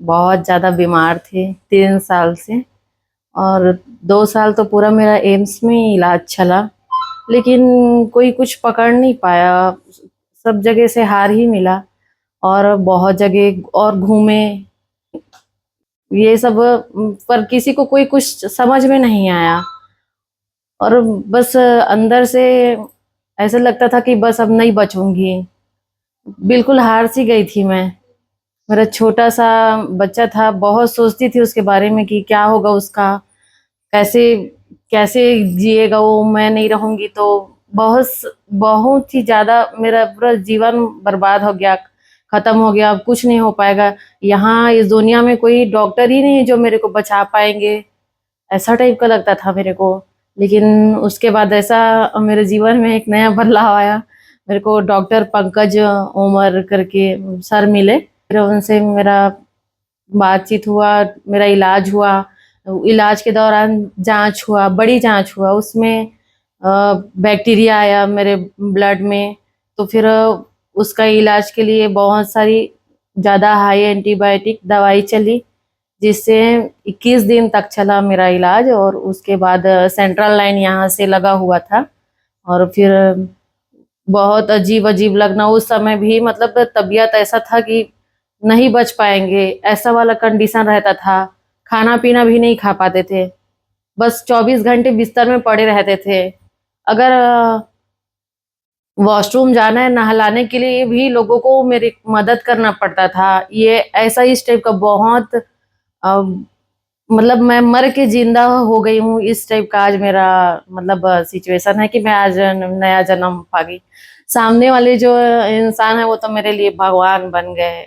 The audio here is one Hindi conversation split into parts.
बहुत ज़्यादा बीमार थी 3 साल से, और 2 साल तो पूरा मेरा एम्स में ही इलाज चला, लेकिन कोई कुछ पकड़ नहीं पाया। सब जगह से हार ही मिला और बहुत जगह और घूमे, ये सब, पर किसी को कोई कुछ समझ में नहीं आया। और बस अंदर से ऐसा लगता था कि बस अब नहीं बचूंगी। बिल्कुल हार सी गई थी मैं। मेरा छोटा सा बच्चा था, बहुत सोचती थी उसके बारे में कि क्या होगा उसका, कैसे कैसे जिएगा वो, मैं नहीं रहूंगी तो। बहुत बहुत ही ज्यादा मेरा पूरा जीवन बर्बाद हो गया, खत्म हो गया, अब कुछ नहीं हो पाएगा। यहाँ इस दुनिया में कोई डॉक्टर ही नहीं है जो मेरे को बचा पाएंगे, ऐसा टाइप का लगता था मेरे को। लेकिन उसके बाद ऐसा मेरे जीवन में एक नया बदलाव आया। मेरे को डॉक्टर पंकज उमर करके सर मिले, फिर उनसे मेरा बातचीत हुआ, मेरा इलाज हुआ। इलाज के दौरान जांच हुआ, बड़ी जांच हुआ, उसमें बैक्टीरिया आया मेरे ब्लड में। तो फिर उसका इलाज के लिए बहुत सारी ज़्यादा हाई एंटीबायोटिक दवाई चली, जिससे 21 दिन तक चला मेरा इलाज। और उसके बाद सेंट्रल लाइन यहाँ से लगा हुआ था। और फिर बहुत अजीब अजीब लगना उस समय भी, मतलब तबीयत ऐसा था कि नहीं बच पाएंगे, ऐसा वाला कंडीशन रहता था। खाना पीना भी नहीं खा पाते थे, बस 24 घंटे बिस्तर में पड़े रहते थे। अगर वॉशरूम जाना है, नहलाने के लिए भी लोगों को मेरी मदद करना पड़ता था। ये ऐसा इस टाइप का बहुत मतलब मैं मर के जिंदा हो गई हूँ, इस टाइप का आज मेरा मतलब सिचुएशन है कि मैं आज नया जन्म पा गई। सामने वाले जो इंसान है वो तो मेरे लिए भगवान बन गए,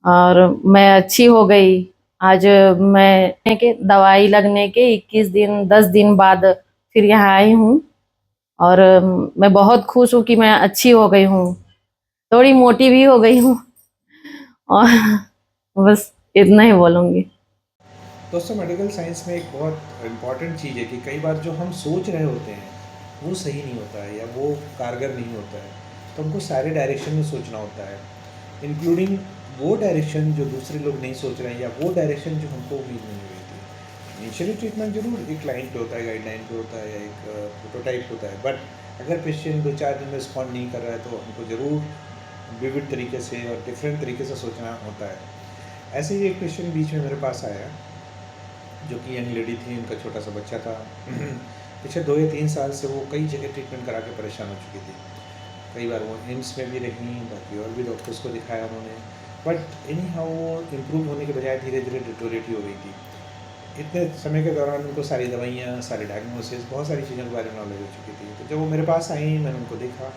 और मैं अच्छी हो गई। आज मैं के दवाई लगने के 21 दिन 10 दिन बाद फिर यहाँ आई हूँ। और मैं बहुत खुश हूँ कि मैं अच्छी हो गई हूँ, थोड़ी मोटी भी हो गई हूँ। और बस इतना ही बोलूँगी। दोस्तों, मेडिकल साइंस में एक बहुत इम्पॉर्टेंट चीज़ है कि कई बार जो हम सोच रहे होते हैं वो सही नहीं होता है या वो कारगर नहीं होता है। तो हमको सारे डायरेक्शन में सोचना होता है, इंक्लूडिंग वो डायरेक्शन जो दूसरे लोग नहीं सोच रहे हैं या वो डायरेक्शन जो हमको उम्मीद नहीं हुई थी। इनिशियली ट्रीटमेंट जरूर एक लाइन पे होता है, गाइडलाइन पे होता है या एक प्रोटोटाइप होता है, बट अगर पेशेंट 2-4 दिन में रिस्पॉन्ड नहीं कर रहा है तो हमको ज़रूर विविध तरीके से और डिफरेंट तरीके से सोचना होता है। ऐसे ही एक पेशेंट बीच में मेरे पास आया जो कि यंग लेडी थी, उनका छोटा सा बच्चा था। पिछले 2 या 3 साल से वो कई जगह ट्रीटमेंट करा के परेशान हो चुकी थी। कई बार वो एम्स में भी रहीं, बाकी और भी डॉक्टर्स को दिखाया उन्होंने, बट एनी हाउ वो इम्प्रूव होने के बजाय धीरे धीरे डिटोरेट ही हो गई थी। इतने समय के दौरान उनको सारी दवाइयाँ, सारे डायग्नोसिस, बहुत सारी चीज़ों के बारे में नॉलेज हो चुकी थी। तो जब वो मेरे पास आई, मैंने उनको देखा,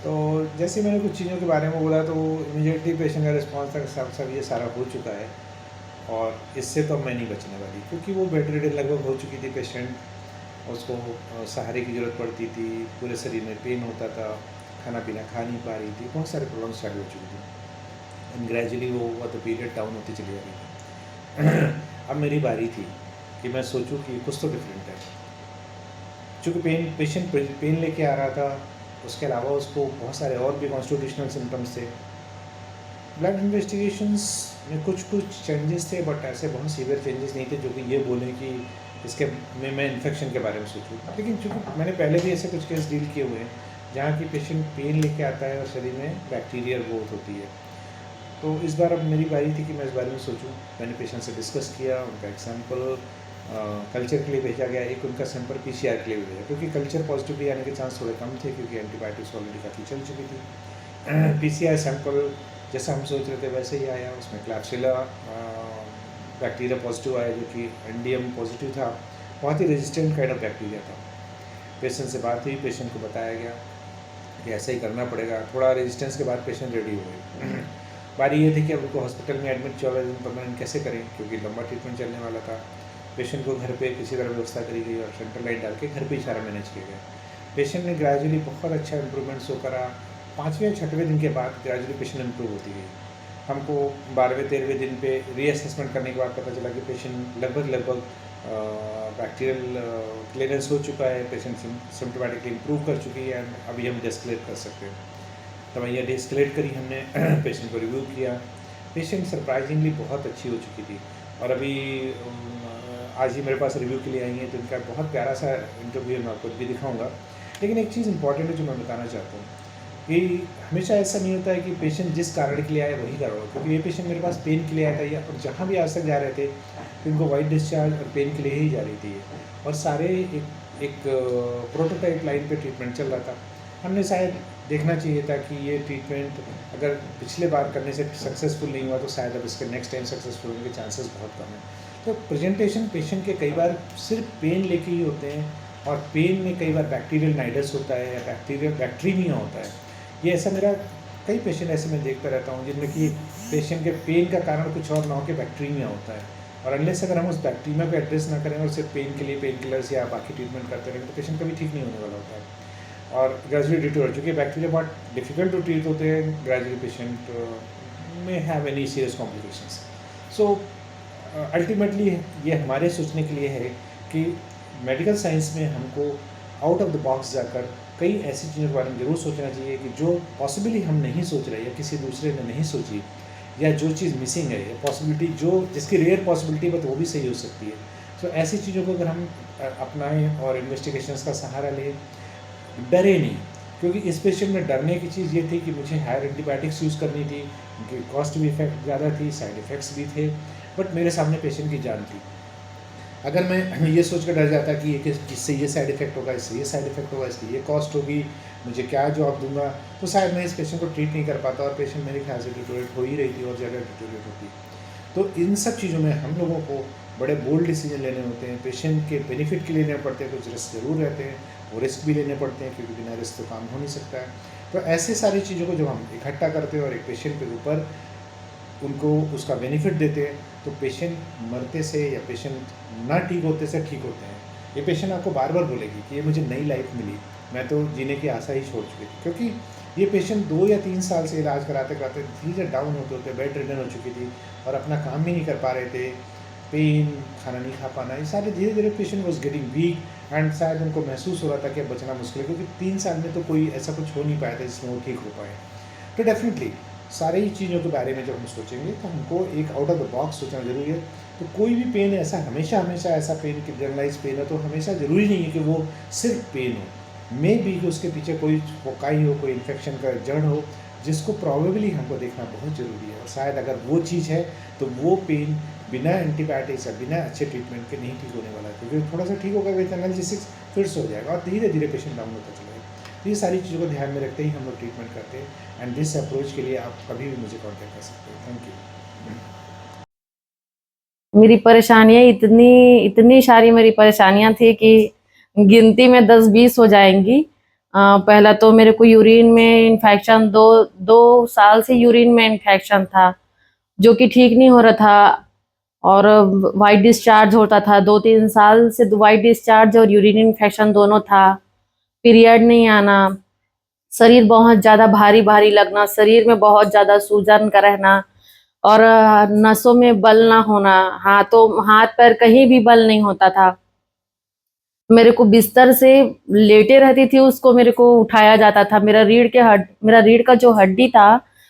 तो जैसे ही मैंने कुछ चीज़ों के बारे में बोला तो इमीडिएटली पेशेंट का रिस्पॉन्स था कि सब ये सारा हो चुका है और इससे तो मैं नहीं बचने वाली, क्योंकि वो बेड रिडन लगभग हो चुकी थी पेशेंट। उसको सहारे की ज़रूरत पड़ती थी, पूरे शरीर में पेन होता था, खाना पीना खा नहीं पा रही थी, बहुत सारे प्रॉब्लम स्टार्ट हो चुकी थी एंड ग्रेजुअली वो द पीरियड डाउन होती चली जा रही थी। अब मेरी बारी थी कि मैं सोचूं कि कुछ तो डिफरेंट है। चूँकि पेशेंट पेन लेके आ रहा था, उसके अलावा उसको बहुत सारे और भी कॉन्स्टिट्यूशनल सिम्टम्स थे। ब्लड इन्वेस्टिगेशंस में कुछ कुछ चेंजेस थे, बट ऐसे बहुत सीवियर चेंजेस नहीं थे जो कि ये बोलें कि इसके में मैं इन्फेक्शन के बारे में सोचूँ। लेकिन चूँकि मैंने पहले भी ऐसे कुछ केस डील किए हुए हैं जहाँ की पेशेंट पेन लेके आता है और शरीर में बैक्टीरियल ग्रोथ होती है। तो इस बार अब मेरी बारी थी कि मैं इस बारे में सोचूं। मैंने पेशेंट से डिस्कस किया, उनका एक सैंपल कल्चर के लिए भेजा गया, एक उनका सैंपल पीसीआर के लिए भेजा, क्योंकि कल्चर पॉजिटिव भी आने के चांस थोड़े कम थे क्योंकि एंटीबायोटिक्स ऑलरेडी काफ़ी चल चुकी थी। पीसीआर सैंपल जैसा हम सोच रहे थे वैसे ही आया, उसमें क्लैप्सिला बैक्टीरिया पॉजिटिव आया जो कि एनडीएम पॉजिटिव था। बहुत ही रेजिस्टेंट काइंड ऑफ बैक्टीरिया था। पेशेंट से बात हुई, पेशेंट को बताया गया कि ऐसा ही करना पड़ेगा। थोड़ा रेजिस्टेंस के बाद पेशेंट रेडी हो गए। बारी ये थी कि अब उनको हॉस्पिटल में एडमिट 14 दिन परमानेंट कैसे करें, क्योंकि लंबा ट्रीटमेंट चलने वाला था। पेशेंट को घर पे किसी तरह व्यवस्था करी गई और सेंट्रल लाइट डाल के घर पे ही सारा मैनेज किया गया। पेशेंट ने ग्रेजुअली बहुत अच्छा इंप्रूवमेंट शो करा। 5वें या 6वें दिन के बाद ग्रेजुअली पेशेंट इंप्रूव होती गई। हमको 12वें-13वें दिन पे रीअसेसमेंट करने के बाद पता चला कि पेशेंट लगभग बैक्टीरियल क्लियरेंस हो चुका है, पेशेंट सिम्टोमेटिकली इंप्रूव कर चुकी है एंड अभी हम डेस्केलेट कर सकते हैं। दवाइयाँ डेस्केलेट करी हमने। पेशेंट को रिव्यू किया, पेशेंट सरप्राइजिंगली बहुत अच्छी हो चुकी थी। और अभी आज ही मेरे पास रिव्यू के लिए आई हैं, तो इनका बहुत प्यारा सा इंटरव्यू मैं आपको भी दिखाऊंगा। लेकिन एक चीज़ इंपॉर्टेंट है जो मैं बताना चाहता हूँ कि हमेशा ऐसा नहीं होता है कि पेशेंट जिस कारण के लिए आए वही कारण हो, क्योंकि ये पेशेंट मेरे पास पेन के लिए आया था या और जहाँ भी आज तक जा रहे थे तो इनको वाइट डिस्चार्ज और पेन के लिए ही जा रही थी और सारे एक प्रोटोटाइप लाइन पे ट्रीटमेंट चल रहा था। हमने शायद देखना चाहिए था कि ये ट्रीटमेंट अगर पिछले बार करने से सक्सेसफुल नहीं हुआ तो शायद अब इसके नेक्स्ट टाइम सक्सेसफुल होने के चांसेस बहुत कम हैं। तो प्रेजेंटेशन पेशेंट के कई बार सिर्फ पेन लेके ही होते हैं और पेन में कई बार बैक्टीरियल नाइडस होता है या बैक्टीरिया होता है। ये ऐसा मेरा कई पेशेंट ऐसे मैं देखता रहता हूँ जिनमें कि पेशेंट के पेन का कारण कुछ और ना हो के बैक्टीरिया होता है, और अनलेस अगर हम उस बैक्टीरिया को एड्रेस ना करें और सिर्फ पेन के लिए पेन किलर्स या बाकी ट्रीटमेंट करते रहेंगे तो पेशेंट कभी ठीक नहीं होने वाला होता है। और ग्रेजुअली डिटोर, चूँकि बैक्टीरिया बहुत डिफिकल्ट टू ट्रीट होते हैं, ग्रेजुअली पेशेंट में have any serious complications. So ultimately ये हमारे सोचने के लिए है कि मेडिकल साइंस में हमको आउट ऑफ द बॉक्स जाकर कई ऐसी चीज़ों के बारे में ज़रूर सोचना चाहिए कि जो पॉसिबली हम नहीं सोच रहे या किसी दूसरे ने नहीं सोची, या जो चीज़ मिसिंग है या पॉसिबिलिटी जो जिसकी रेयर पॉसिबिलिटी है तो वो भी सही हो सकती है। सो ऐसी चीज़ों को अगर हम अपनाएं और इन्वेस्टिगेशंस का सहारा लें, डरे नहीं, क्योंकि इस पेशेंट में डरने की चीज़ ये थी कि मुझे हायर एंटीबायोटिक्स यूज़ करनी थी, उनकी कॉस्ट भी इफेक्ट ज़्यादा थी, साइड इफ़ेक्ट्स भी थे, बट मेरे सामने पेशेंट की जान थी। अगर मैं ये सोच कर डर जाता कि ये इससे ये साइड इफ़ेक्ट होगा, इससे ये साइड इफ़ेक्ट होगा, इसकी ये कॉस्ट होगी, मुझे क्या जवाब दूंगा, तो शायद मैं इस पेशेंट को ट्रीट नहीं कर पाता और पेशेंट मेरे ख्याल से डिटोरेट हो ही रही थी और ज़्यादा डिटोरेट होती। तो इन सब चीज़ों में हम लोगों को बड़े बोल्ड डिसीजन लेने होते हैं, पेशेंट के बेनिफिट के लिए लेने पड़ते हैं, कुछ रिस्क ज़रूर रहते हैं, वो रिस्क भी लेने पड़ते हैं क्योंकि बिना रिस्क तो काम हो नहीं सकता है। तो ऐसे सारी चीज़ों को जब हम इकट्ठा करते हैं और एक पेशेंट के ऊपर उनको उसका बेनिफिट देते हैं तो पेशेंट मरते से या पेशेंट ना ठीक होते से ठीक होते हैं। ये पेशेंट आपको बार बार बोलेगी कि ये मुझे नई लाइफ मिली, मैं तो जीने की आशा ही छोड़ चुकी थी, क्योंकि ये पेशेंट 2 या 3 साल से इलाज कराते कराते धीरे डाउन होते होते बेड रिडन हो चुकी थी और अपना काम भी नहीं कर पा रहे थे, पेन, खाना नहीं खा पाना, ये सारे धीरे धीरे patient was getting weak and शायद उनको महसूस हो रहा था कि अब बचना मुश्किल है, क्योंकि 3 साल में तो कोई ऐसा कुछ हो नहीं पाया था जिसमें वो ठीक हो पाए। तो डेफिनेटली सारी ही चीज़ों के बारे में जब हम सोचेंगे तो हमको एक आउट ऑफ द बॉक्स सोचना जरूरी है। तो कोई भी पेन ऐसा हमेशा ऐसा पेन कि जनरलाइज पेन है तो हमेशा ज़रूरी नहीं है कि वो सिर्फ पेन हो, मे बी कि उसके पीछे कोई फोकाई हो, कोई इन्फेक्शन का जड़ हो, जिसको प्रॉबेबली हमको देखना बहुत ज़रूरी है। और शायद अगर वो चीज़ है तो वो पेन बिना एंटीबायोटिक्स या बिना अच्छे ट्रीटमेंट के नहीं ठीक होने वाला है, क्योंकि थोड़ा सा ठीक होगा विद एनालिसिस फिर से हो जाएगा और धीरे धीरे पेशेंट डाउन होता चलेगा। ये सारी चीज़ों को ध्यान में रखते ही हम लोग ट्रीटमेंट करते हैं एंड दिस अप्रोच के लिए आप कभी भी मुझे कांटेक्ट कर सकते हैं। Thank you. मेरी परेशानियां इतनी इतनी सारी मेरी परेशानियां थी कि गिनती में 10-20 हो जाएंगी। पहला तो मेरे को यूरिन में इन्फेक्शन, दो साल से यूरिन में इन्फेक्शन था जो कि ठीक नहीं हो रहा था और वाइट डिस्चार्ज होता था। 2-3 साल से वाइट डिस्चार्ज और यूरिन इन्फेक्शन दोनों था। पीरियड नहीं आना, शरीर बहुत ज़्यादा भारी भारी लगना, शरीर में बहुत ज़्यादा सूजन का रहना और नसों में बल ना होना, हाथ पैर कहीं भी बल नहीं होता था। मेरे को बिस्तर से लेटे रहती थी, उसको मेरे को उठाया जाता था। मेरा रीढ़ का जो हड्डी था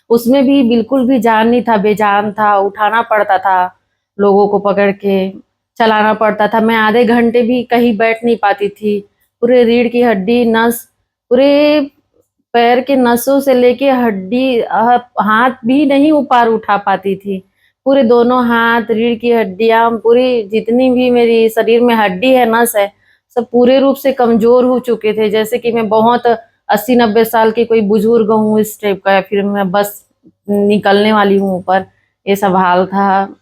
उसमें भी बिल्कुल भी जान नहीं था, बेजान था। उठाना पड़ता था, लोगों को पकड़ के चलाना पड़ता था। मैं आधे घंटे भी कहीं बैठ नहीं पाती थी। पूरे रीढ़ की हड्डी, नस, पूरे पैर के नसों से लेके हड्डी, हाथ भी नहीं ऊपर उठा पाती थी। पूरे दोनों हाथ, रीढ़ की हड्डियां, पूरी जितनी भी मेरी शरीर में हड्डी है, नस है, सब पूरे रूप से कमजोर हो चुके थे। जैसे कि मैं बहुत 80-90 साल की कोई बुजुर्ग हूँ इस टाइप का, या फिर मैं बस निकलने वाली हूँ ऊपर, ये सब हाल था।